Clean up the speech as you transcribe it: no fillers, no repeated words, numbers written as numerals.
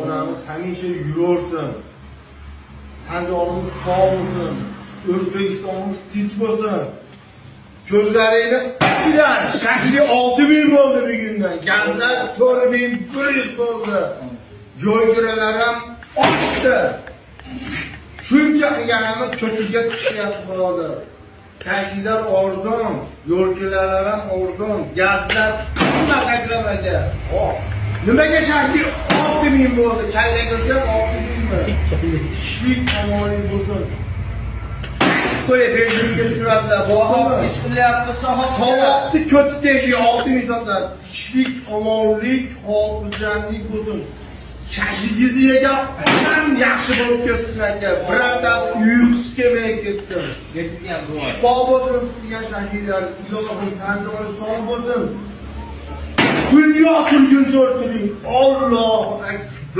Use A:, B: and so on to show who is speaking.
A: Onamiz hamisha yursin. Tanjonimiz sog' bo'lsin. O'zbekistonimiz tinch bo'lsin. Ko'zlaringni ichidan shaxsiy 6000 bo'ldi bugundan. Gazlar 4100 bo'ldi. Yo'lkiralar ham oshdi. Shuncha qilganimiz ko'tilga tushyapti hozir. Taksilar arzon, yo'lkiralar ham arzon, gazlar qimmat akramaga. Nimaga shaxsiy 6000 bo'ldi? Kalla ko'rgan 6000 mi? Ishlik amoling bo'lsin. Qo'y benziniga tushirasizlar. Bo'ldimi?
B: Ish qilyapti
A: Savobni ko'tidagi 6000 so'mdan. Ishlik amonlik, xotirjamlik bo'lsin. Shashligingizni yegan odam yaxshi bo'lib ketsin aka. Birontasi uyqusi kelmay ketdi.
B: Yetgan duo.
A: Shifo bo'lsin sizga shahidlar. Ilohim tanjoyi sog' bo'lsin. Dunyo turguncha o'tiring. Allohu akbar.